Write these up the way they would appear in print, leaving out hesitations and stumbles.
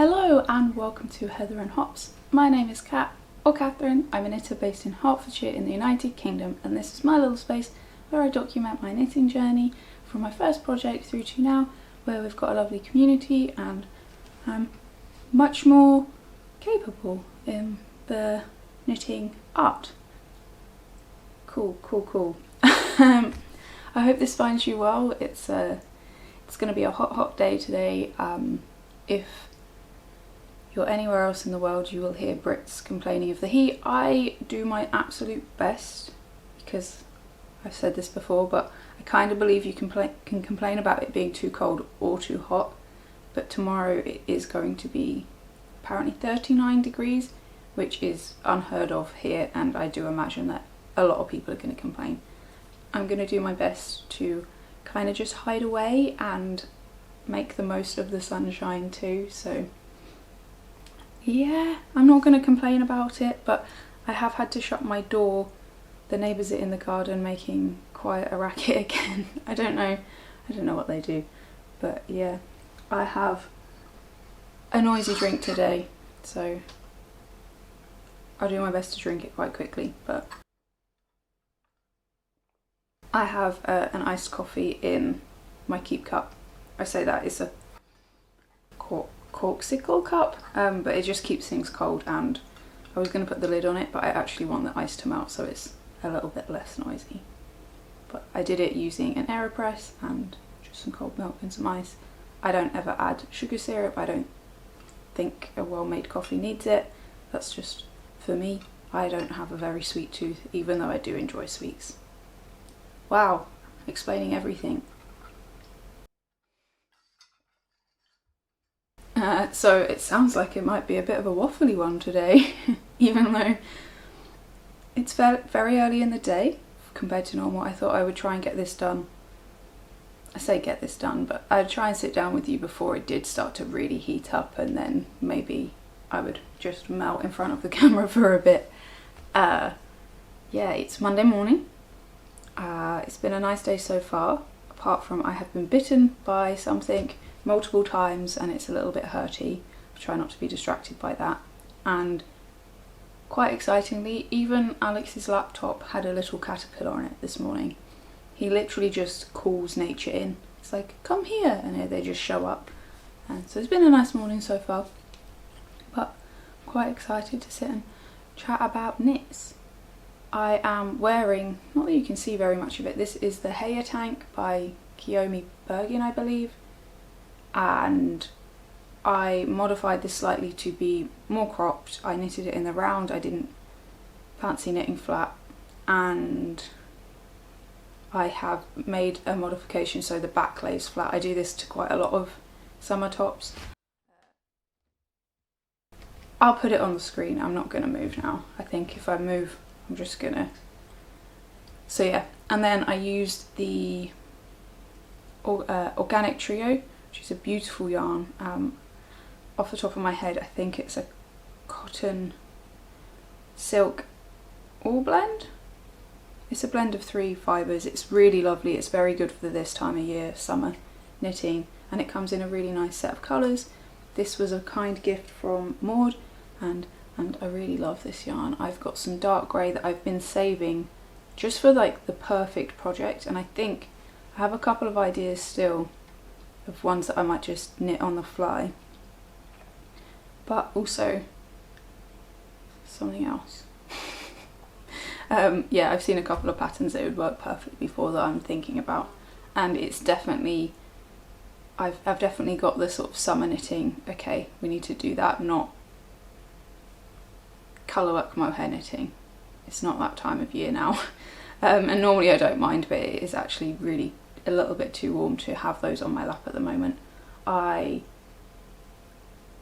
Hello and welcome to Heather and Hops. My name is Kat, or Catherine. I'm a knitter based in Hertfordshire in the United Kingdom, and this is my little space where I document my knitting journey from my first project through to now, where we've got a lovely community and I'm much more capable in the knitting art. Cool. I hope this finds you well. It's going to be a hot day today. If you're anywhere else in the world, you will hear Brits complaining of the heat. I do my absolute best, because I've said this before, but I kind of believe you can complain about it being too cold or too hot. But tomorrow it is going to be apparently 39 degrees, which is unheard of here, and I do imagine that a lot of people are going to complain. I'm going to do my best to kind of just hide away and make the most of the sunshine too, so yeah, I'm not going to complain about it, but I have had to shut my door. The neighbours are in the garden making quite a racket again. I don't know what they do, but yeah, I have a noisy drink today, so I'll do my best to drink it quite quickly. But I have an iced coffee in my keep cup. I say that it's a corksicle cup, but it just keeps things cold, and I was going to put the lid on it, but I actually want the ice to melt so it's a little bit less noisy. But I did it using an AeroPress and just some cold milk and some ice. I don't ever add sugar syrup. I don't think a well-made coffee needs it. That's just for me. I don't have a very sweet tooth, even though I do enjoy sweets. Wow, explaining everything. So it sounds like it might be a bit of a waffly one today, even though it's very early in the day compared to normal. I thought I would try and get this done. I say get this done, but I'd try and sit down with you before it did start to really heat up, and then maybe I would just melt in front of the camera for a bit. Yeah, it's Monday morning. It's been a nice day so far, apart from I have been bitten by something multiple times and it's a little bit hurty. I try not to be distracted by that. And quite excitingly, even Alex's laptop had a little caterpillar on it this morning. He literally just calls nature in. It's like, come here, and here they just show up. And so it's been a nice morning so far, but I'm quite excited to sit and chat about knits. I am wearing, not that you can see very much of it, this is the Höner tank by Kiyomi Bergin, I believe. And I modified this slightly to be more cropped. I knitted it in the round. I didn't fancy knitting flat, and I have made a modification so the back lays flat. I do this to quite a lot of summer tops. I'll put it on the screen. I'm not going to move now. I think if I move, I'm just gonna. So yeah, and then I used the Organic Trio, which is a beautiful yarn. Off the top of my head, I think it's a cotton silk all blend. It's a blend of 3 fibres. It's really lovely. It's very good for this time of year, summer knitting, and it comes in a really nice set of colours. This was a kind gift from Maud, and I really love this yarn. I've got some dark grey that I've been saving just for like the perfect project, and I think I have a couple of ideas still of ones that I might just knit on the fly, but also something else. Yeah, I've seen a couple of patterns that would work perfectly for that I'm thinking about, and it's definitely, I've definitely got the sort of summer knitting, okay, we need to do that, not colourwork mohair knitting. It's not that time of year now. And normally I don't mind, but it is actually really a little bit too warm to have those on my lap at the moment. I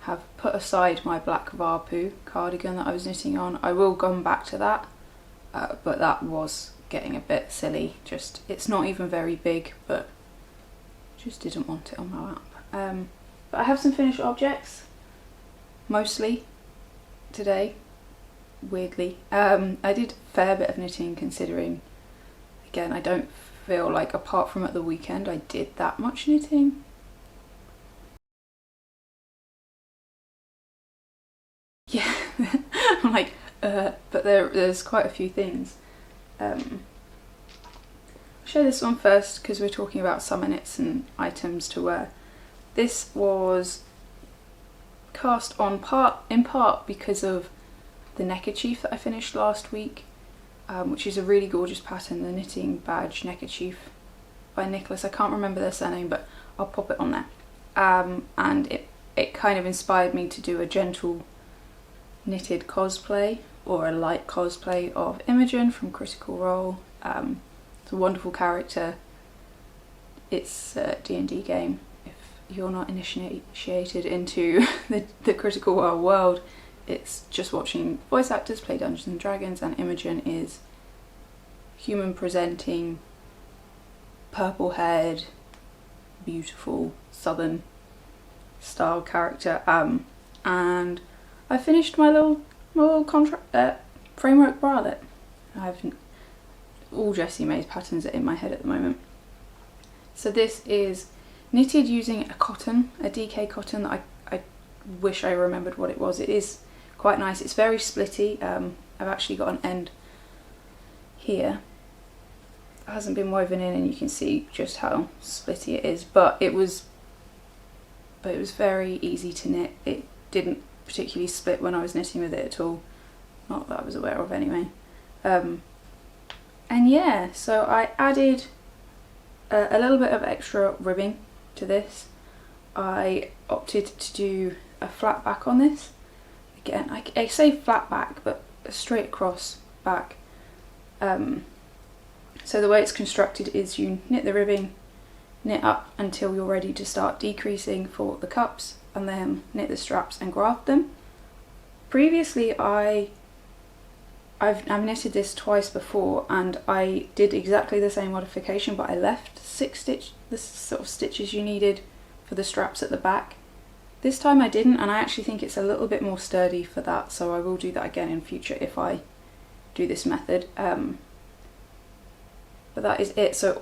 have put aside my black Varpu cardigan that I was knitting on. I will come back to that, but that was getting a bit silly. Just, it's not even very big, but just didn't want it on my lap. But I have some finished objects, mostly today, weirdly. I did a fair bit of knitting, considering, again, I don't feel like, apart from at the weekend, I did that much knitting. I'm like, but there's quite a few things. I'll show this one first because we're talking about summer knits and items to wear. This was cast on in part because of the neckerchief that I finished last week, which is a really gorgeous pattern, the Knitting Badge neckerchief by Nicholas. I can't remember their surname, but I'll pop it on there. And it kind of inspired me to do a gentle knitted cosplay, or a light cosplay of Imogen from Critical Role. It's a wonderful character. It's a D&D game. If you're not initiated into the Critical Role world, it's just watching voice actors play Dungeons and Dragons, and Imogen is human presenting, purple haired, beautiful southern style character. And I finished my little framework bralette. All Jessie May's patterns are in my head at the moment. So this is knitted using a cotton, a DK cotton that I wish I remembered what it was. It is quite nice. It's very splitty. I've actually got an end here. It hasn't been woven in, and you can see just how splitty it is. But it was very easy to knit. It didn't particularly split when I was knitting with it at all. Not that I was aware of anyway. And yeah, so I added a little bit of extra ribbing to this. I opted to do a flat back on this. Again, I say flat back, but a straight across back. So the way it's constructed is you knit the ribbing, knit up until you're ready to start decreasing for the cups, and then knit the straps and graft them. Previously I've knitted this twice before, and I did exactly the same modification, but I left the sort of stitches you needed for the straps at the back. This time I didn't, and I actually think it's a little bit more sturdy for that, so I will do that again in future if I do this method. But that is it. So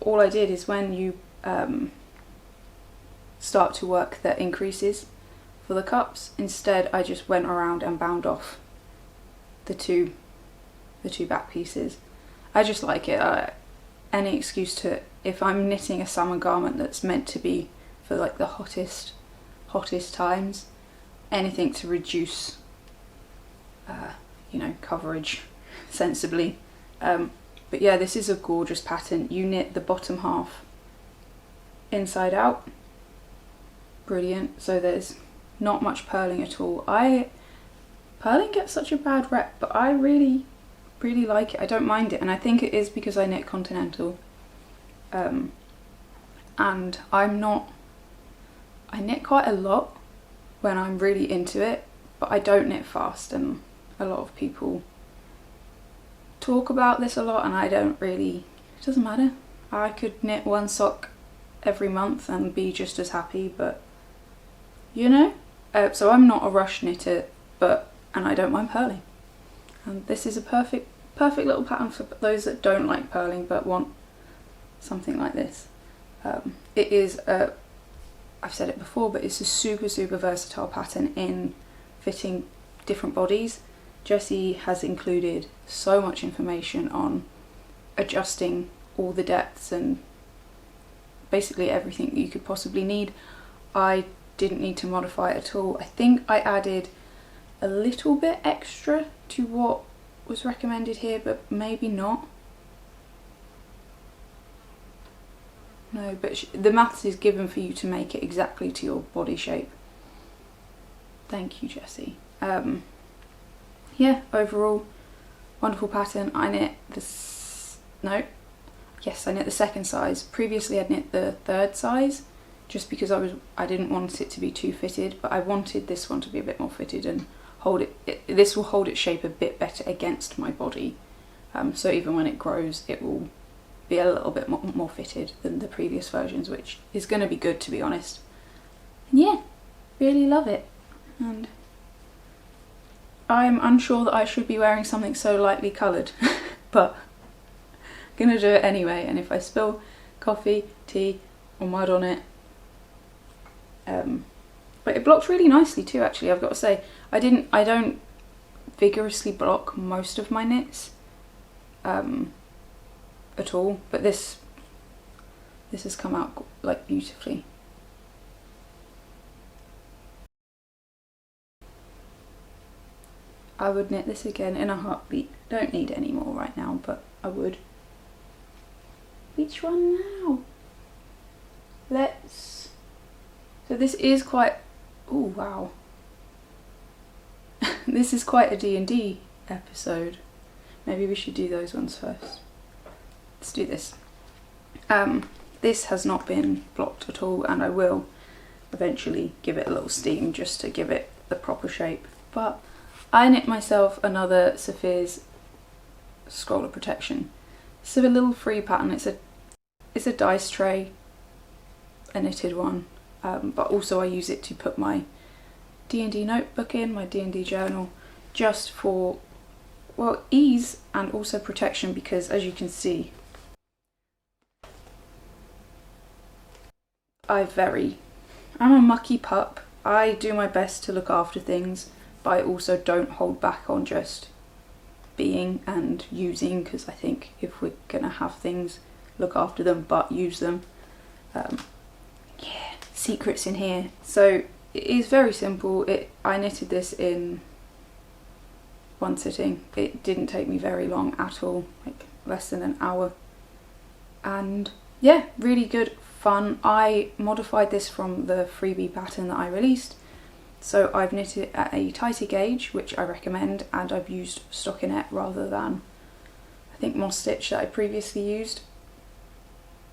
all I did is when you start to work the increases for the cups, instead I just went around and bound off the two back pieces. I just like it. Any excuse to, if I'm knitting a summer garment that's meant to be for like the hottest times, anything to reduce coverage sensibly. But yeah, this is a gorgeous pattern. You knit the bottom half inside out. Brilliant. So there's not much purling at all. Purling gets such a bad rep, but I really like it. I don't mind it, and I think it is because I knit continental. And I knit quite a lot when I'm really into it, but I don't knit fast, and a lot of people talk about this a lot, and I don't really, it doesn't matter. I could knit one sock every month and be just as happy, but so I'm not a rush knitter, and I don't mind purling. And this is a perfect little pattern for those that don't like purling but want something like this. It is I've said it before, but it's a super versatile pattern in fitting different bodies. Jessie has included so much information on adjusting all the depths and basically everything that you could possibly need. I didn't need to modify it at all. I think I added a little bit extra to what was recommended here, but maybe not. No, but the maths is given for you to make it exactly to your body shape. Thank you, Jessie. Yeah, overall, wonderful pattern. I knit the second size. Previously I'd knit the third size, just because I didn't want it to be too fitted, but I wanted this one to be a bit more fitted and hold it. This will hold its shape a bit better against my body, so even when it grows, it will be a little bit more fitted than the previous versions, which is going to be good, to be honest. And yeah, really love it. And I'm unsure that I should be wearing something so lightly coloured, but I'm gonna do it anyway. And if I spill coffee, tea, or mud on it, but it blocked really nicely too. Actually, I've got to say, I don't vigorously block most of my knits at all, but this has come out like beautifully. I would knit this again in a heartbeat. Don't need any more right now, but I would. Which one now? So this is quite, oh wow. This is quite a D&D episode. Maybe we should do those ones first. Let's do this. This has not been blocked at all, and I will eventually give it a little steam just to give it the proper shape. But I knit myself another Saphir's Scroll of Protection. So a little free pattern. It's a dice tray, a knitted one, but also I use it to put my D&D notebook in, my D&D journal, just for, well, ease and also protection, because as you can see, I'm a mucky pup. I do my best to look after things, but I also don't hold back on just being and using, because I think if we're gonna have things, look after them but use them. Yeah, secrets in here. So it is very simple. I knitted this in one sitting. It didn't take me very long at all, like less than an hour. And yeah, really good fun. I modified this from the freebie pattern that I released. So I've knitted it at a tighter gauge, which I recommend, and I've used stockinette rather than, I think, moss stitch that I previously used.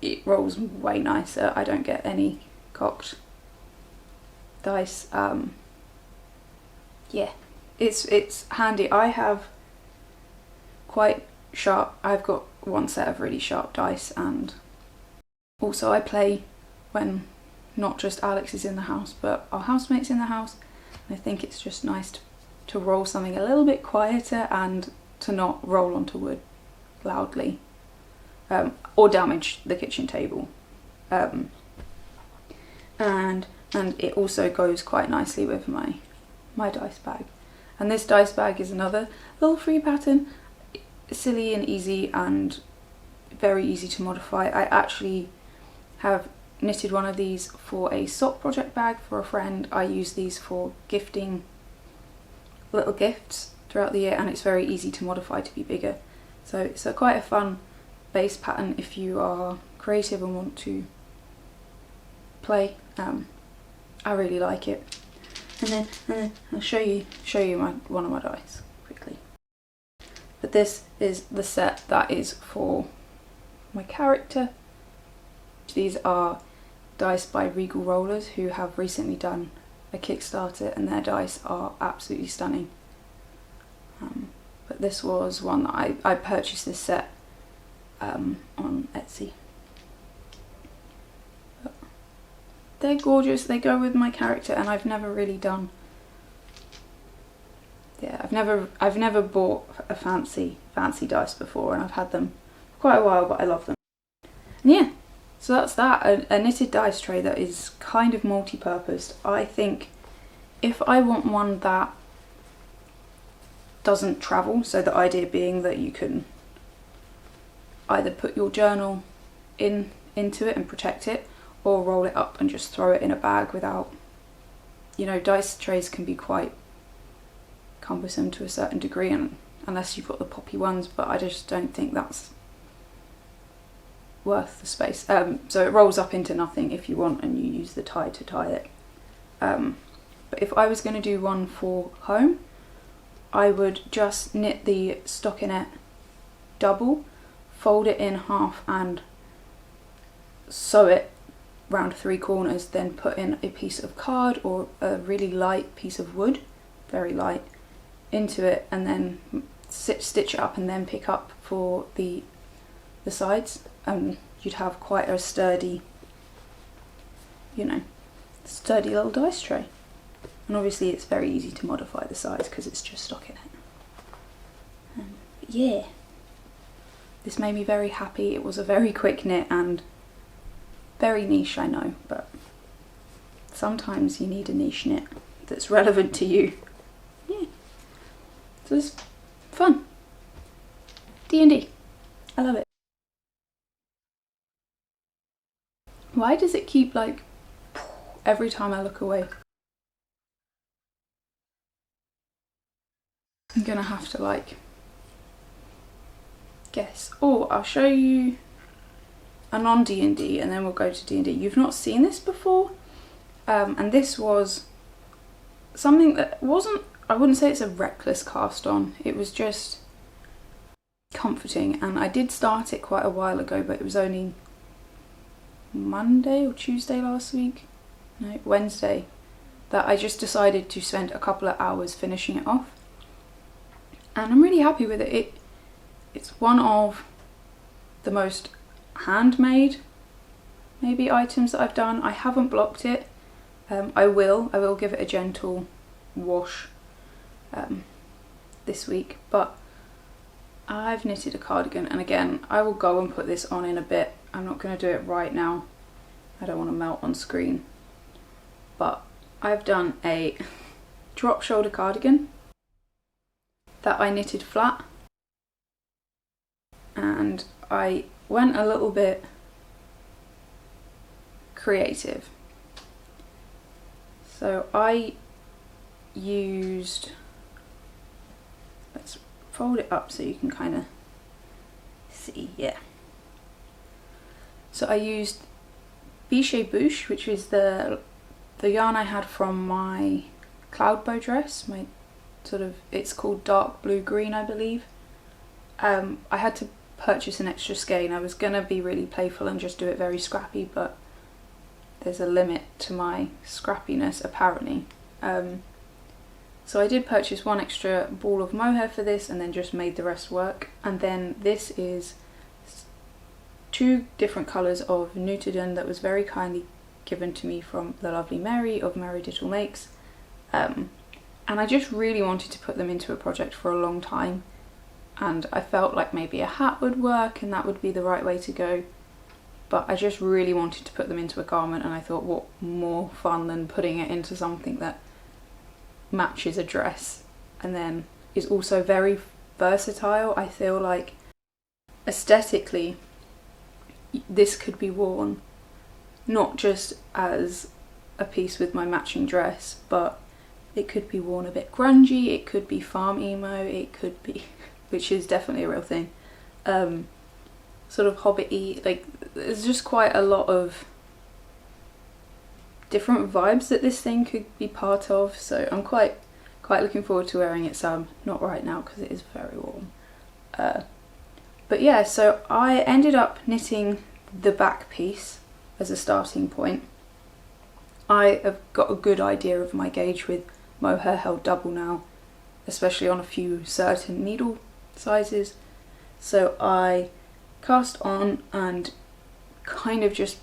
It rolls way nicer. I don't get any cocked dice. Yeah, it's handy. I have quite sharp, I've got one set of really sharp dice, and also I play when not just Alex is in the house, but our housemate's in the house. And I think it's just nice to roll something a little bit quieter and to not roll onto wood loudly, or damage the kitchen table. And it also goes quite nicely with my dice bag. And this dice bag is another little free pattern, silly and easy and very easy to modify. I actually have knitted one of these for a sock project bag for a friend. I use these for gifting little gifts throughout the year, and it's very easy to modify to be bigger. So it's quite a fun base pattern if you are creative and want to play. I really like it. And then I'll show you one of my dice quickly. But this is the set that is for my character. These are dice by Regal Rollers, who have recently done a Kickstarter, and their dice are absolutely stunning. But this was one that I purchased this set on Etsy. But they're gorgeous, they go with my character, and I've never really done, yeah, I've never bought a fancy dice before, and I've had them for quite a while, but I love them. And yeah, so that's that, a knitted dice tray that is kind of multi-purposed. I think if I want one that doesn't travel, so the idea being that you can either put your journal into it and protect it, or roll it up and just throw it in a bag without, you know, dice trays can be quite cumbersome to a certain degree, and unless you've got the poppy ones, but I just don't think that's worth the space. So it rolls up into nothing if you want, and you use the tie to tie it. But if I was going to do one for home, I would just knit the stockinette double, fold it in half and sew it round 3 corners, then put in a piece of card or a really light piece of wood, very light, into it, and then stitch it up and then pick up for the sides. You'd have quite a sturdy, you know, sturdy little dice tray. And obviously it's very easy to modify the size because it's just stockinette. But yeah, this made me very happy. It was a very quick knit and very niche, I know, but sometimes you need a niche knit that's relevant to you. Yeah. So it's fun. D&D. I love it. Why does it keep like every time I look away? I'm gonna have to like guess. Oh, I'll show you a non-D&D and then we'll go to D&D. You've not seen this before, and this was something that wasn't, I wouldn't say it's a reckless cast on, it was just comforting, and I did start it quite a while ago, but it was only Monday or Tuesday last week, no, Wednesday, that I just decided to spend a couple of hours finishing it off, and I'm really happy with it. It's one of the most handmade maybe items that I've done. I haven't blocked it. I will give it a gentle wash this week, but I've knitted a cardigan, and again I will go and put this on in a bit. I'm not going to do it right now, I don't want to melt on screen, but I've done a drop shoulder cardigan that I knitted flat, and I went a little bit creative. So I used, let's fold it up so you can kind of see, yeah. So I used Biches, which is the yarn I had from my cloud bow dress, my sort of, it's called dark blue green I believe. I had to purchase an extra skein. I was gonna be really playful and just do it very scrappy, but there's a limit to my scrappiness apparently. So I did purchase one extra ball of mohair for this and then just made the rest work. And then this is 2 different colours of Nutiden that was very kindly given to me from the lovely Mary of Mary Diddle Makes. And I just really wanted to put them into a project for a long time, and I felt like maybe a hat would work and that would be the right way to go, but I just really wanted to put them into a garment, and I thought what more fun than putting it into something that matches a dress and then is also very versatile. I feel like aesthetically this could be worn not just as a piece with my matching dress, but it could be worn a bit grungy, it could be farm emo, it could be, which is definitely a real thing, sort of hobbit-y, like there's just quite a lot of different vibes that this thing could be part of, so I'm quite looking forward to wearing it some, not right now because it is very warm. But yeah, so I ended up knitting the back piece as a starting point. I have got a good idea of my gauge with mohair held double now, especially on a few certain needle sizes, so I cast on and kind of just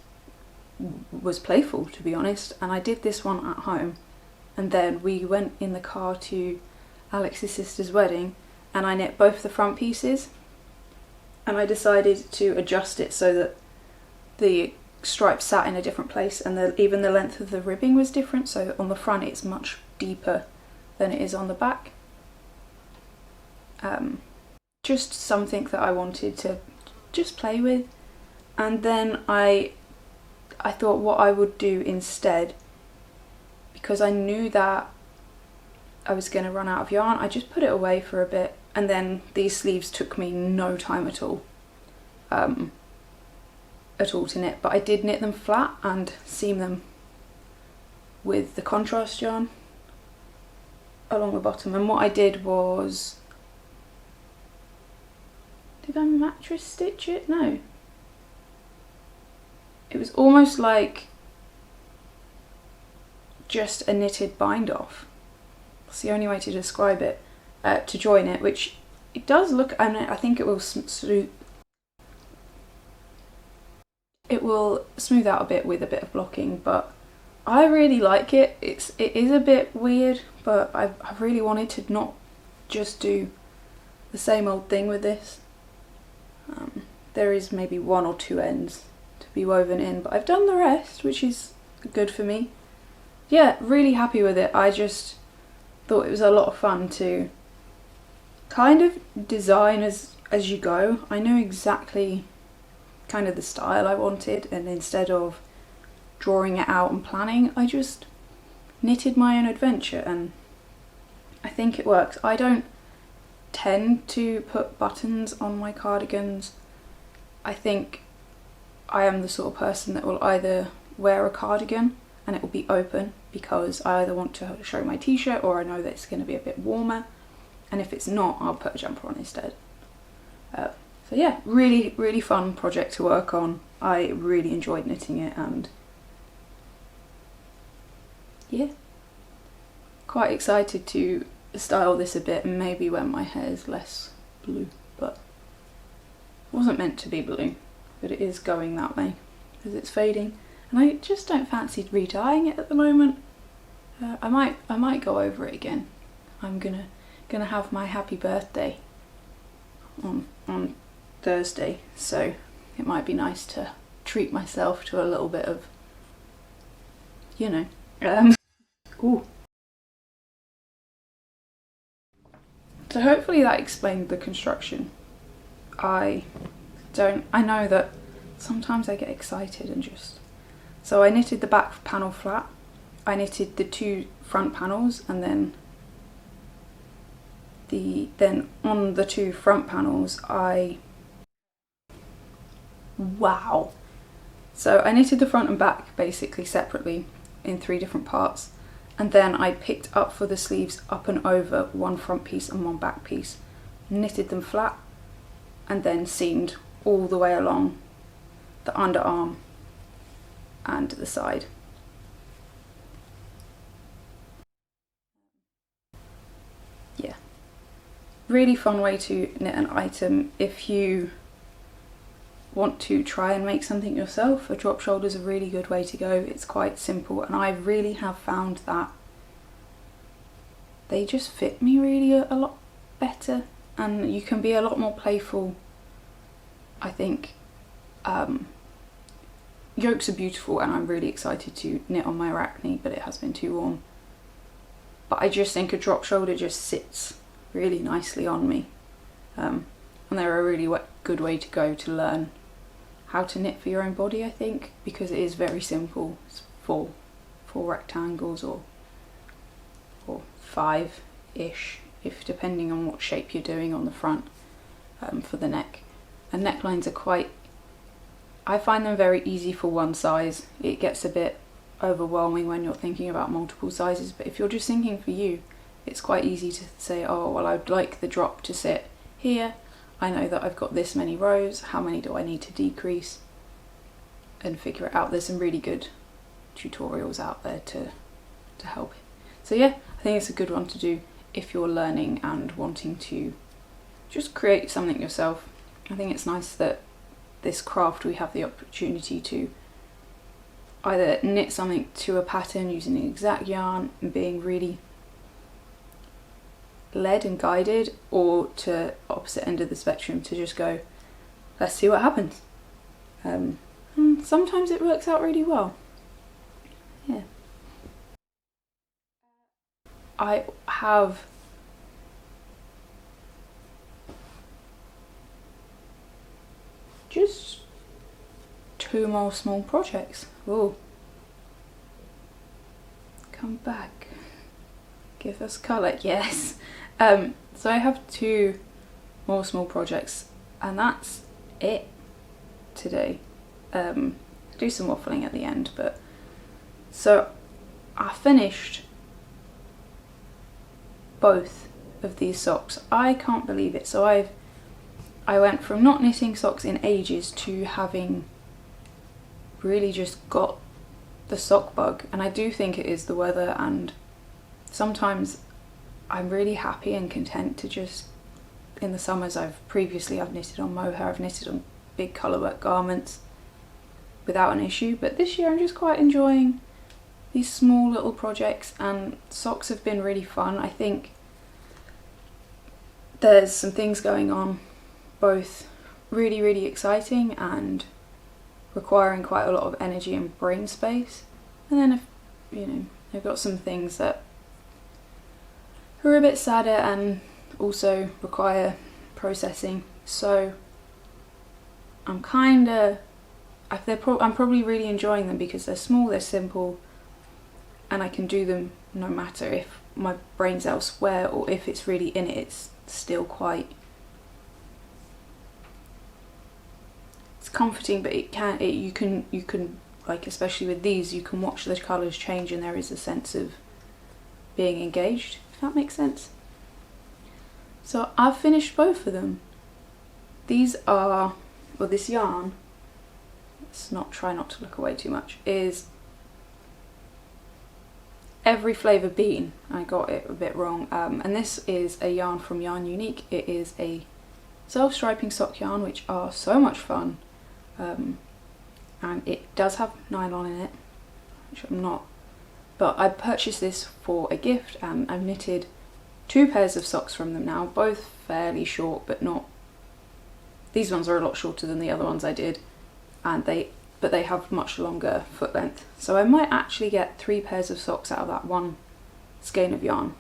was playful, to be honest, and I did this one at home, and then we went in the car to Alex's sister's wedding and I knit both the front pieces, and I decided to adjust it so that the stripe sat in a different place, and even the length of the ribbing was different, so on the front it's much deeper than it is on the back. Just something that I wanted to just play with, and then I thought what I would do instead, because I knew that I was going to run out of yarn, I just put it away for a bit, and then these sleeves took me no time at all to knit, but I did knit them flat and seam them with the contrast yarn along the bottom. And what I did was, did I mattress stitch it? No. It was almost like just a knitted bind off. That's the only way to describe it, to join it, which it does look, I mean, I think it will smooth out a bit with a bit of blocking, but I really like it. It is a bit weird, but I really wanted to not just do the same old thing with this. There is maybe 1 or 2 ends to be woven in, but I've done the rest, which is good for me. Yeah, really happy with it. I just thought it was a lot of fun to kind of design as you go. I knew exactly kind of the style I wanted, and instead of drawing it out and planning, I just knitted my own adventure, and I think it works. I don't tend to put buttons on my cardigans. I think I am the sort of person that will either wear a cardigan and it will be open because I either want to show my t-shirt or I know that it's going to be a bit warmer, and if it's not, I'll put a jumper on instead. So yeah, really fun project to work on. I really enjoyed knitting it, and yeah, quite excited to style this a bit, and maybe when my hair is less blue, but it wasn't meant to be blue, but it is going that way as it's fading, and I just don't fancy re-dyeing it at the moment. I might go over it again. I'm gonna have my happy birthday on Thursday, so it might be nice to treat myself to a little bit of, you know, ooh. So hopefully that explained the construction. I know that sometimes I get excited and just... So I knitted the back panel flat, I knitted the 2 front panels, and then on the 2 front panels wow! So I knitted the front and back basically separately in 3 different parts, and then I picked up for the sleeves up and over 1 front piece and 1 back piece, knitted them flat, and then seamed all the way along the underarm and the side. Yeah, really fun way to knit an item. If you want to try and make something yourself, a drop shoulder is a really good way to go. It's quite simple, and I really have found that they just fit me really a lot better, and you can be a lot more playful, I think. Yokes are beautiful, and I'm really excited to knit on my arachne, but it has been too warm. But I just think a drop shoulder just sits really nicely on me, and they're a really good way to go to learn how to knit for your own body, I think, because it is very simple. It's 4 rectangles or 5-ish, if depending on what shape you're doing on the front, for the neck. And necklines are quite, I find them very easy for one size. It gets a bit overwhelming when you're thinking about multiple sizes, but if you're just thinking for you, it's quite easy to say, oh well, I'd like the drop to sit here, I know that I've got this many rows, how many do I need to decrease, and figure it out. There's some really good tutorials out there to help. So yeah, I think it's a good one to do if you're learning and wanting to just create something yourself. I think it's nice that this craft we have the opportunity to either knit something to a pattern using the exact yarn and being really led and guided, or to opposite end of the spectrum to just go, let's see what happens. And sometimes it works out really well. Yeah. I have just 2 more small projects. Oh, come back, give us colour. Yes. So I have 2 more small projects, and that's it today. Do some waffling at the end, but so I finished both of these socks. I can't believe it. So I went from not knitting socks in ages to having really just got the sock bug, and I do think it is the weather, and sometimes I'm really happy and content to just, in the summers I've knitted on Mohair, I've knitted on big colourwork garments without an issue, but this year I'm just quite enjoying these small little projects, and socks have been really fun. I think there's some things going on, both really exciting and requiring quite a lot of energy and brain space, and then I've got some things that are a bit sadder, and also require processing, so I'm probably really enjoying them because they're small, they're simple, and I can do them no matter if my brain's elsewhere or if it's really in it. It's still quite, it's comforting, but you can like, especially with these, you can watch the colours change and there is a sense of being engaged, if that makes sense. So I've finished both of them. These are, well, this yarn, try not to look away too much, is every flavour bean. I got it a bit wrong. And this is a yarn from Yarn Unique. It is a self-striping sock yarn, which are so much fun. And it does have nylon in it, which I'm not, but I purchased this for a gift and I've knitted 2 pairs of socks from them now, both fairly short, but not, these ones are a lot shorter than the other ones I did, and but they have much longer foot length. So I might actually get 3 pairs of socks out of that one skein of yarn.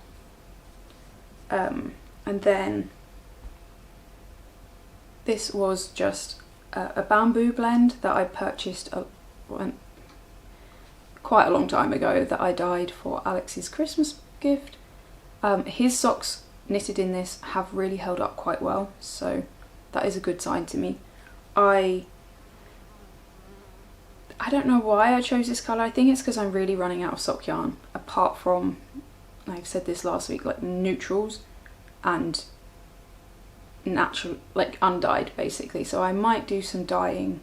And then this was just a bamboo blend that I purchased quite a long time ago that I dyed for Alex's Christmas gift. His socks knitted in this have really held up quite well, so that is a good sign to me. I don't know why I chose this colour. I think it's because I'm really running out of sock yarn, apart from, like I said this last week, like neutrals and natural, like undyed basically. So I might do some dyeing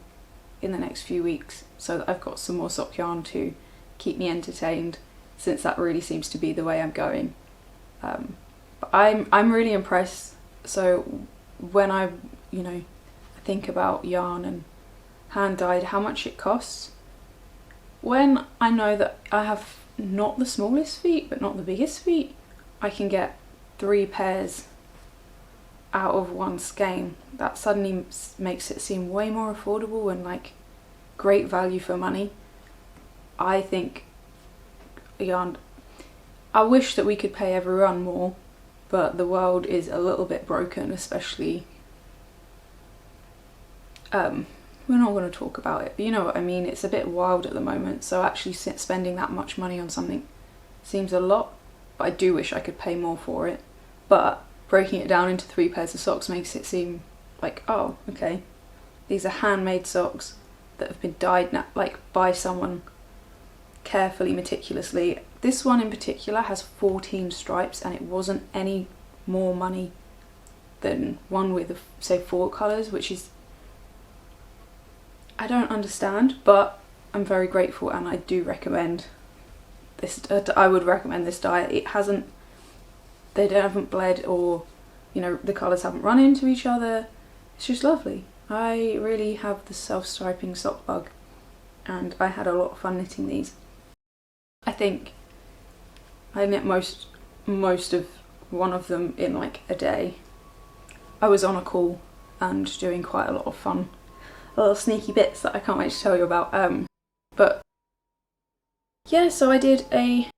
in the next few weeks so that I've got some more sock yarn to keep me entertained, since that really seems to be the way I'm going. But I'm really impressed. So when I think about yarn and hand dyed, how much it costs, when I know that I have not the smallest feet but not the biggest feet, I can get 3 pairs out of one skein. That suddenly makes it seem way more affordable and like great value for money. I think yarn, I wish that we could pay everyone more, but the world is a little bit broken, especially we're not going to talk about it, but you know what I mean. It's a bit wild at the moment, so actually spending that much money on something seems a lot, but I do wish I could pay more for it. But breaking it down into 3 pairs of socks makes it seem like, oh, okay, these are handmade socks that have been dyed like by someone carefully, meticulously. This one in particular has 14 stripes and it wasn't any more money than one with, say, 4 colours, which is, I don't understand, but I'm very grateful and I do recommend this. I would recommend this dye. It hasn't, they haven't bled, or the colours haven't run into each other. It's just lovely. I really have the self-striping sock bug and I had a lot of fun knitting these. I think I knit most of one of them in like a day. I was on a call and doing quite a lot of fun, little sneaky bits that I can't wait to tell you about. But yeah, so I did a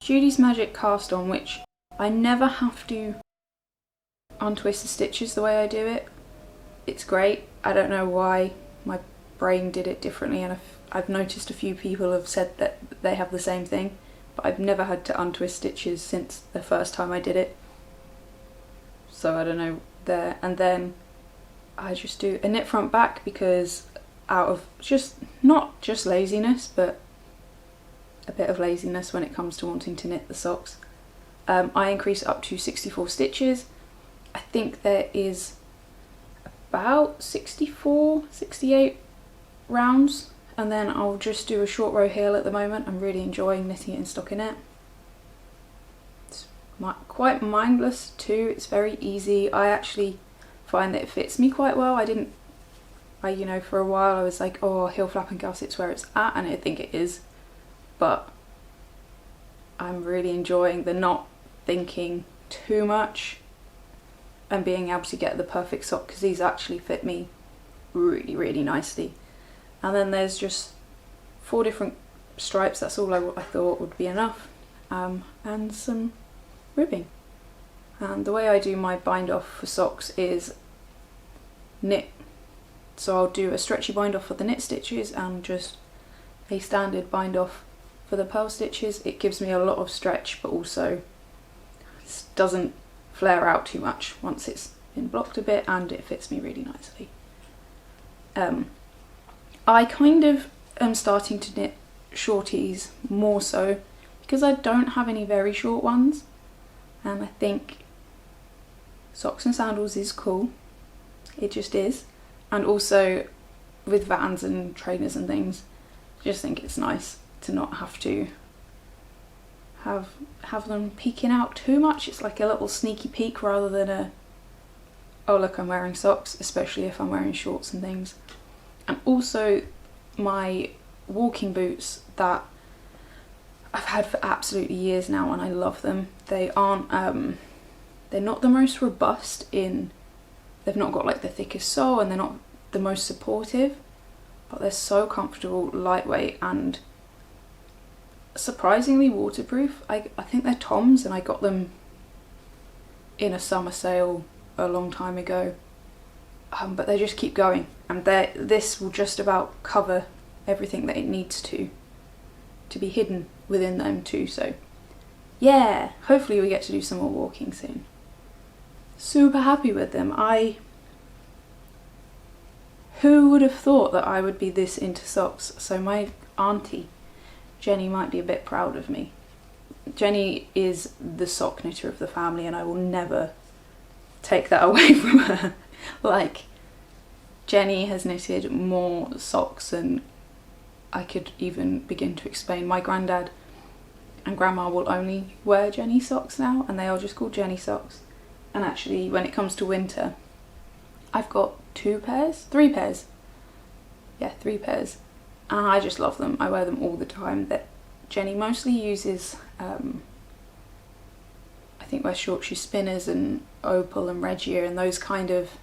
Judy's Magic cast on, which I never have to untwist the stitches the way I do it. It's great. I don't know why my brain did it differently, and I've noticed a few people have said that they have the same thing, but I've never had to untwist stitches since the first time I did it. So I don't know there. And then I just do a knit front back because out of not just laziness, but a bit of laziness when it comes to wanting to knit the socks. I increase up to 64 stitches. I think there is about 64, 68 rounds, and then I'll just do a short row heel at the moment. I'm really enjoying knitting it in stockinette. It's quite mindless too, it's very easy. I actually find that it fits me quite well. For a while I was like, oh, heel flap and gussets where it's at, and I think it is, but I'm really enjoying the not thinking too much and being able to get the perfect sock, because these actually fit me really, really nicely. And then there's just 4 different stripes. That's all I thought would be enough, and some ribbing. And the way I do my bind off for socks is knit. So I'll do a stretchy bind off for the knit stitches and just a standard bind off for the purl stitches. It gives me a lot of stretch, but also doesn't flare out too much once it's been blocked a bit, and it fits me really nicely. I kind of am starting to knit shorties more so because I don't have any very short ones, and I think socks and sandals is cool. It just is. And also with Vans and trainers and things, I just think it's nice to not have to have them peeking out too much. It's like a little sneaky peek rather than a, oh look, I'm wearing socks, especially if I'm wearing shorts and things. And also my walking boots that I've had for absolutely years now, and I love them. They aren't, they're not the most robust in, they've not got like the thickest sole, and they're not the most supportive, but they're so comfortable, lightweight, and surprisingly waterproof. I think they're Toms, and I got them in a summer sale a long time ago, but they just keep going, and this will just about cover everything that it needs to be hidden within them too. So yeah, hopefully we get to do some more walking soon. Super happy with them. Who would have thought that I would be this into socks? So my auntie Jenny might be a bit proud of me. Jenny is the sock knitter of the family, and I will never take that away from her. Like, Jenny has knitted more socks than I could even begin to explain. My granddad and grandma will only wear Jenny socks now, and they are just called Jenny socks. And actually, when it comes to winter, I've got 3 pairs. Yeah, 3 pairs. And I just love them. I wear them all the time. That Jenny mostly uses, I think wear short shoe spinners and opal and regia and those kind of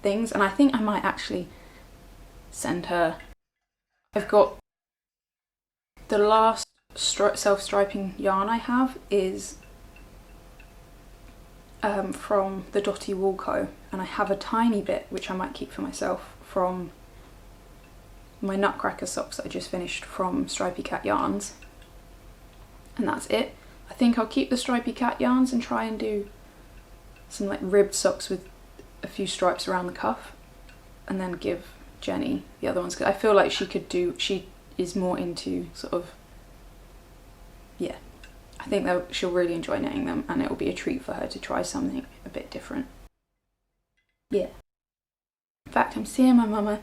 things. And I think I might actually send her. I've got the last self-striping yarn I have is from the Dotty Wool Co, and I have a tiny bit which I might keep for myself from my Nutcracker socks that I just finished from Stripy Cat Yarns, and that's it. I think I'll keep the Stripy Cat yarns and try and do some like ribbed socks with a few stripes around the cuff, and then give Jenny the other ones, because I feel like she is more into sort of, yeah, I think that she'll really enjoy knitting them, and it will be a treat for her to try something a bit different. Yeah. In fact, I'm seeing my mama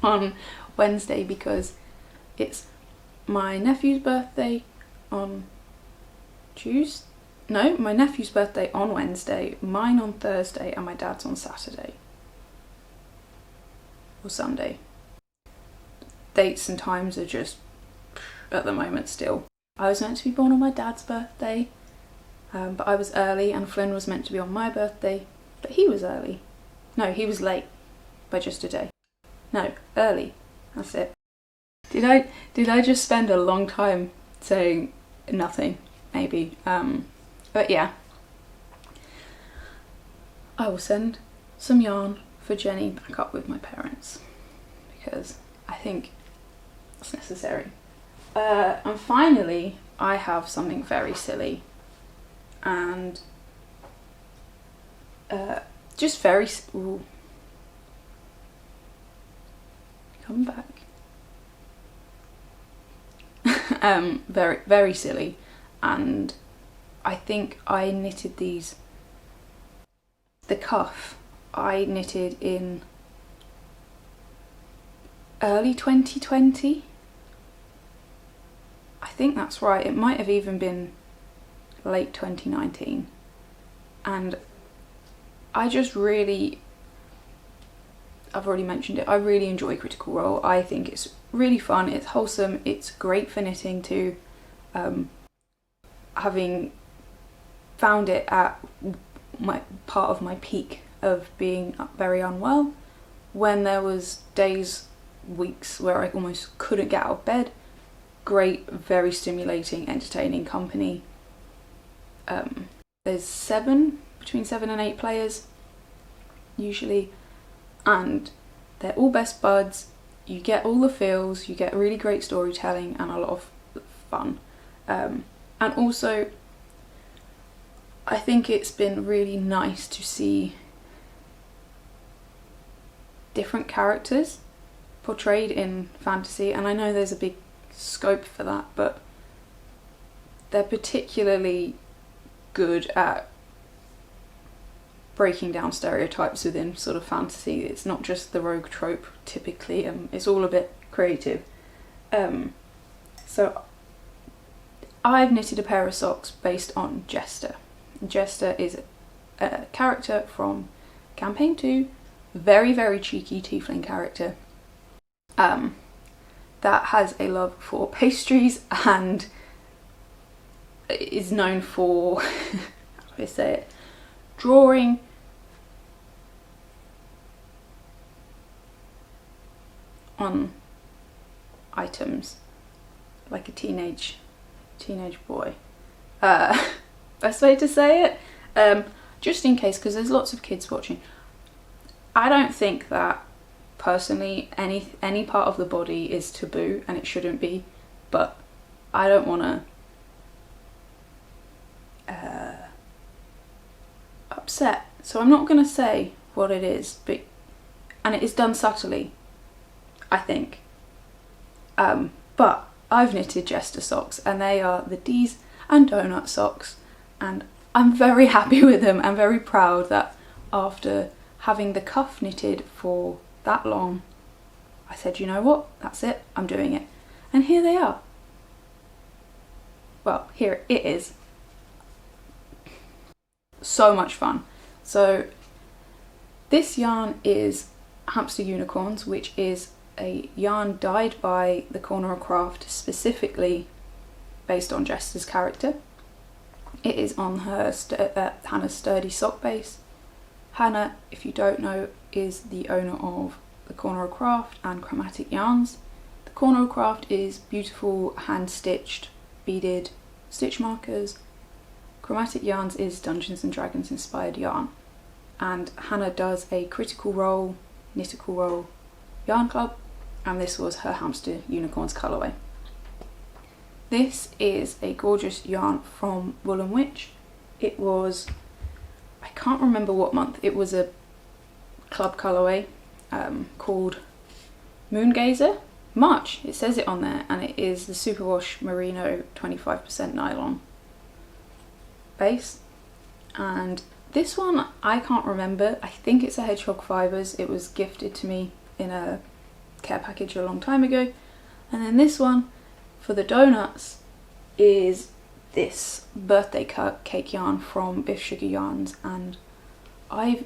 on Wednesday because it's my nephew's birthday on Tuesday. No, my nephew's birthday on Wednesday, mine on Thursday, and my dad's on Saturday. Or Sunday. Dates and times are just at the moment still. I was meant to be born on my dad's birthday, but I was early, and Flynn was meant to be on my birthday, but he was early. No, he was late by just a day. No, early. That's it. Did I just spend a long time saying nothing? Maybe. But yeah. I will send some yarn for Jenny back up with my parents, because I think it's necessary. And finally, I have something very silly and just very, ooh, come back. Very, very silly, and I think I knitted these. The cuff I knitted in early 2020. I think that's right. It might have even been late 2019. And I just really, I've already mentioned it, I really enjoy Critical Role. I think it's really fun, it's wholesome, it's great for knitting too. Having found it at my part of my peak of being very unwell, when there was days, weeks where I almost couldn't get out of bed. Great, very stimulating, entertaining company. There's between 7 and 8 players usually, and they're all best buds. You get all the feels, you get really great storytelling and a lot of fun. And also, I think it's been really nice to see different characters portrayed in fantasy, and I know there's a big scope for that, but they're particularly good at breaking down stereotypes within sort of fantasy. It's not just the rogue trope typically, it's all a bit creative. So I've knitted a pair of socks based on Jester. Jester is a character from campaign 2, very, very cheeky tiefling character that has a love for pastries and is known for, how do I say it, drawing on items like a teenage boy. Best way to say it, just in case, because there's lots of kids watching. I don't think that personally any part of the body is taboo, and it shouldn't be, but I don't want to upset, so I'm not going to say what it is, and it is done subtly, I think. But I've knitted Jester socks, and they are the D's and Donut socks, and I'm very happy with them. I'm very proud that after having the cuff knitted for that long, I said, you know what, that's it, I'm doing it. And here they are. Well, here it is. So much fun. So this yarn is Hamster Unicorns, which is a yarn dyed by the Corner of Craft specifically based on Jester's character. It is on her Hannah's sturdy sock base. Hannah, if you don't know, is the owner of the Corner of Craft and Chromatic Yarns. The Corner of Craft is beautiful hand-stitched beaded stitch markers. Chromatic Yarns is Dungeons and Dragons inspired yarn, and Hannah does a Critical Role, Knitical Role yarn club, and this was her Hamster Unicorns colourway. This is a gorgeous yarn from Wool & Witch. It was, I can't remember what month, it was a club colourway called Moongazer. March, it says it on there, and it is the Superwash Merino 25% nylon base. And this one I can't remember, I think it's a Hedgehog Fibres. It was gifted to me in a care package a long time ago. And then this one for the donuts is this birthday cake yarn from Biff Sugar Yarns, and I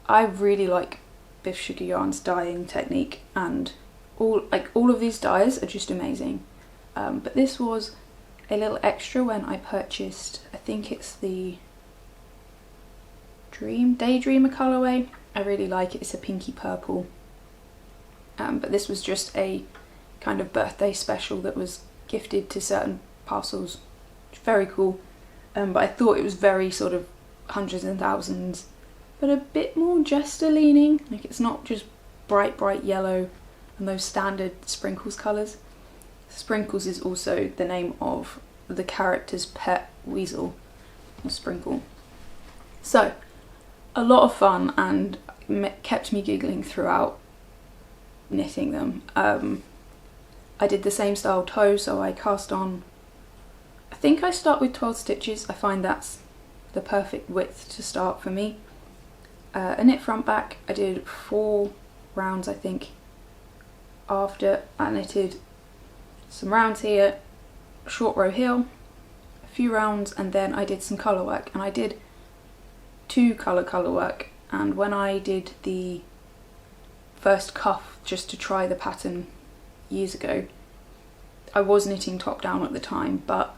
really like Biff Sugar Yarns dyeing technique, and all of these dyes are just amazing. But this was a little extra when I purchased, I think it's the Daydreamer colourway. I really like it, it's a pinky purple. But this was just a kind of birthday special that was gifted to certain parcels. Very cool. But I thought it was very sort of hundreds and thousands, but a bit more Jester leaning. Like, it's not just bright yellow and those standard Sprinkles colours. Sprinkles is also the name of the character's pet weasel, or Sprinkle. So, a lot of fun, and kept me giggling throughout knitting them. I did the same style toe, so I cast on, I think I start with 12 stitches. I find that's the perfect width to start for me. A knit front back, I did 4 rounds I think. After I knitted some rounds here, a short row heel, a few rounds, and then I did some colour work, and I did 2 colour work. And when I did the first cuff just to try the pattern years ago, I was knitting top down at the time, but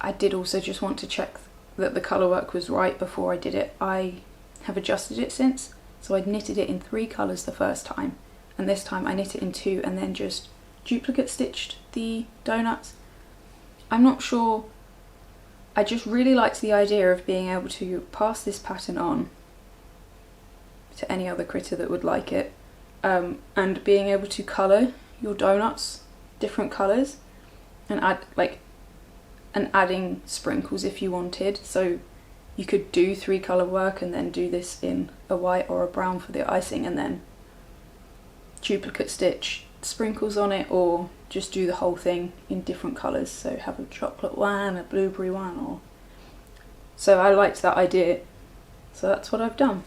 I did also just want to check that the colour work was right before I did it. I have adjusted it since, so I'd knitted it in 3 colours the first time, and this time I knit it in 2 and then just duplicate stitched the donuts. I'm not sure I just really liked the idea of being able to pass this pattern on to any other critter that would like it, and being able to colour your donuts different colours and adding sprinkles if you wanted. So you could do 3-colour work and then do this in a white or a brown for the icing, and then duplicate stitch sprinkles on it, or just do the whole thing in different colours. So have a chocolate one, a blueberry one, or so I liked that idea. So that's what I've done.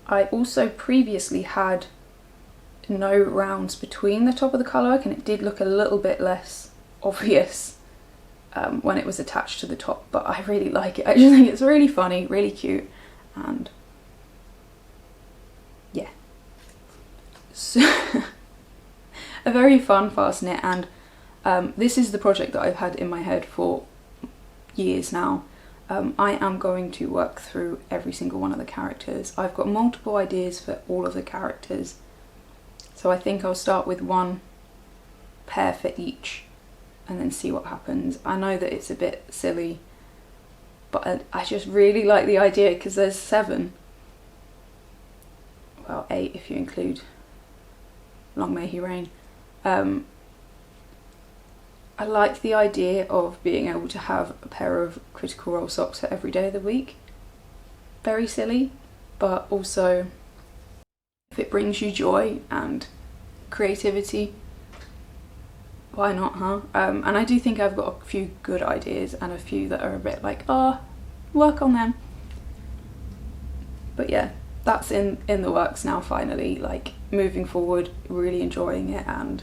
I also previously had no rounds between the top of the colourwork, and it did look a little bit less obvious when it was attached to the top, but I really like it. I just think it's really funny, really cute, and yeah. So a very fun fast knit, and this is the project that I've had in my head for years now. I am going to work through every single one of the characters. I've got multiple ideas for all of the characters, so I think I'll start with one pair for each and then see what happens. I know that it's a bit silly, but I just really like the idea because there's 7. Well, 8 if you include Long May He Reign. I like the idea of being able to have a pair of Critical Role socks for every day of the week. Very silly, but also if it brings you joy and creativity, why not, huh? And I do think I've got a few good ideas and a few that are a bit like, oh, work on them. But yeah, that's in the works now finally, like moving forward, really enjoying it, and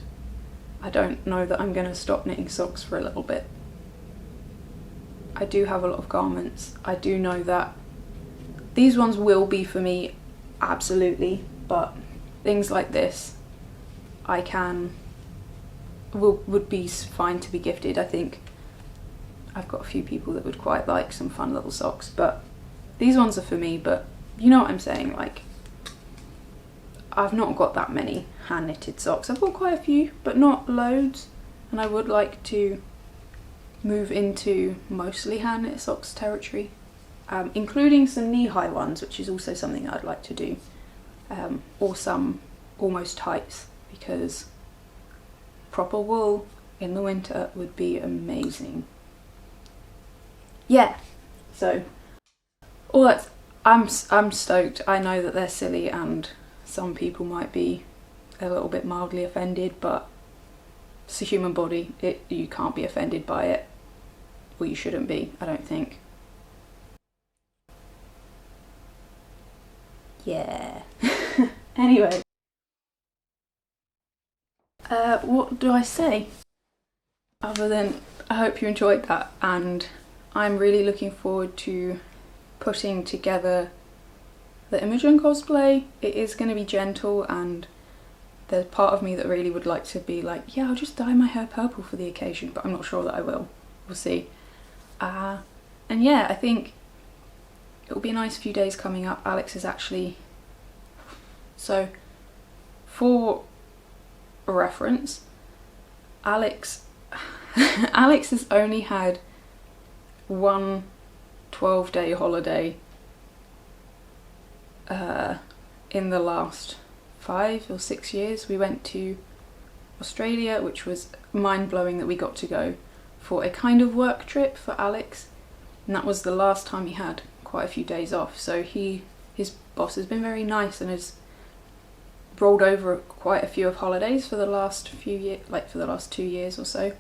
I don't know that I'm going to stop knitting socks for a little bit. I do have a lot of garments. I do know that these ones will be for me, absolutely, but things like this would be fine to be gifted. I think I've got a few people that would quite like some fun little socks, but these ones are for me. But you know what I'm saying, like I've not got that many hand knitted socks. I've got quite a few, but not loads, and I would like to move into mostly hand knit socks territory, including some knee-high ones, which is also something I'd like to do, or some almost tights, because proper wool in the winter would be amazing. Yeah, so all that's, I'm stoked. I know that they're silly and some people might be a little bit mildly offended, but it's a human body. You can't be offended by it. Well, you shouldn't be, I don't think. Yeah. Anyway. What do I say? Other than I hope you enjoyed that, and I'm really looking forward to putting together the Imogen cosplay. It is going to be gentle, and there's part of me that really would like to be like, yeah, I'll just dye my hair purple for the occasion, but I'm not sure that I will. We'll see. And yeah, I think it'll be a nice few days coming up. Alex is actually... So, for a reference, Alex has only had one 12-day holiday in the last 5 or 6 years. We went to Australia, which was mind-blowing that we got to go for a kind of work trip for Alex, and that was the last time he had quite a few days off. So his boss has been very nice and has rolled over quite a few of holidays for the last few years, like for the last 2 years or so.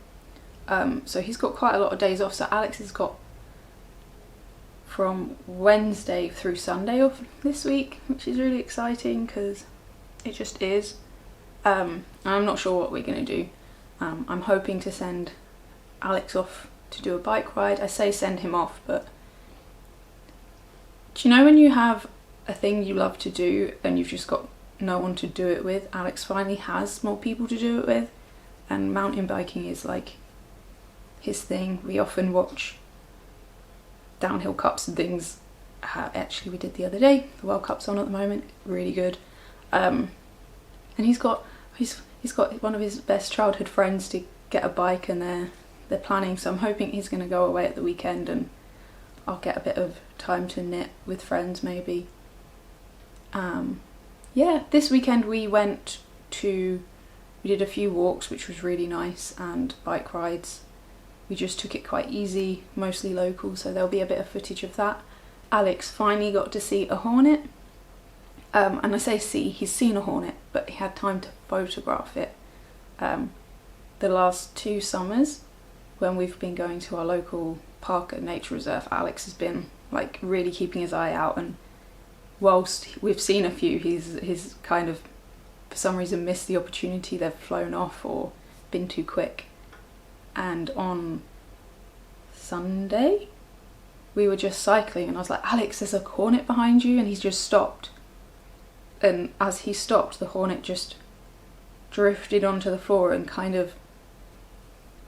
So he's got quite a lot of days off. So Alex has got from Wednesday through Sunday off this week, which is really exciting because it just is. I'm not sure what we're going to do. I'm hoping to send Alex off to do a bike ride. I say send him off, but do you know when you have a thing you love to do and you've just got no one to do it with? Alex finally has more people to do it with, and mountain biking is like his thing. We often watch downhill cups and things. Actually we did the other day. The World Cup's on at the moment, really good. And he's got one of his best childhood friends to get a bike, and they're planning, so I'm hoping he's going to go away at the weekend and I'll get a bit of time to knit with friends maybe. Yeah, this weekend we did a few walks, which was really nice, and bike rides. We just took it quite easy, mostly local, so there'll be a bit of footage of that. Alex finally got to see a hornet. And I say see, he's seen a hornet, but he had time to photograph it. The last 2 summers, when we've been going to our local park and nature reserve, Alex has been like really keeping his eye out, and whilst we've seen a few, he's kind of for some reason missed the opportunity. They've flown off or been too quick. And on Sunday we were just cycling and I was like, Alex, there's a hornet behind you, and he's just stopped. And as he stopped, the hornet just drifted onto the floor, and kind of,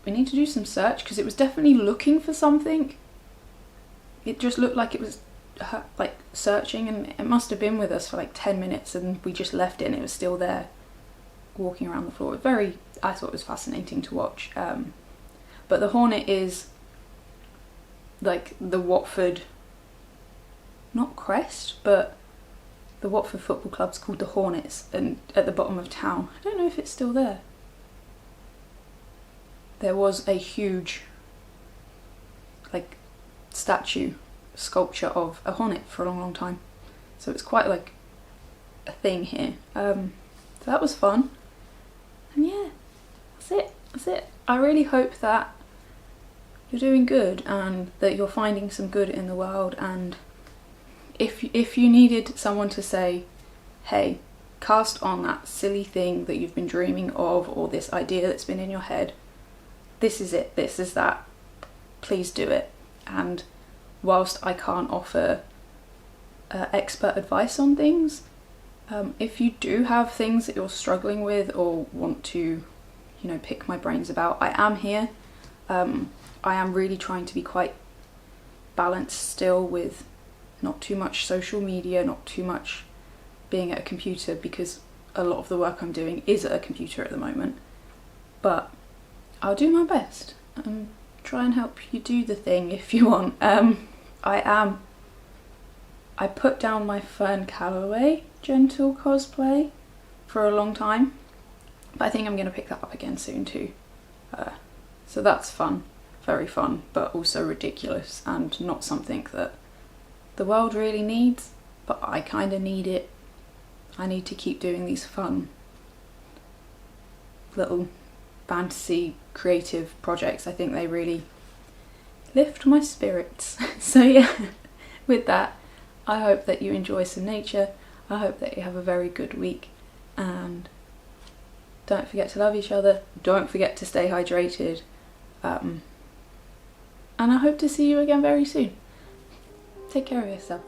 we need to do some search because it was definitely looking for something. It just looked like it was like searching, and it must have been with us for like 10 minutes, and we just left it and it was still there walking around the floor. I thought it was fascinating to watch. But the hornet is like the Watford, not crest, but the Watford Football Club's called the Hornets, and at the bottom of town, I don't know if it's still there. There was a huge like statue, sculpture of a hornet for a long time, so it's quite like a thing here. So that was fun, and yeah, that's it. I really hope that you're doing good and that you're finding some good in the world, and if you needed someone to say, hey, cast on that silly thing that you've been dreaming of, or this idea that's been in your head, this is it, this is that, please do it. And whilst I can't offer expert advice on things, if you do have things that you're struggling with or want to, pick my brains about, I am here. I am really trying to be quite balanced still, with not too much social media, not too much being at a computer, because a lot of the work I'm doing is at a computer at the moment. But I'll do my best and try and help you do the thing if you want. I put down my Fern Calloway gentle cosplay for a long time, but I think I'm going to pick that up again soon too. So that's fun, very fun, but also ridiculous, and not something that the world really needs, but I kind of need it. I need to keep doing these fun little fantasy creative projects. I think they really lift my spirits. So yeah, with that, I hope that you enjoy some nature. I hope that you have a very good week, and don't forget to love each other, don't forget to stay hydrated, and I hope to see you again very soon. Take care of yourself.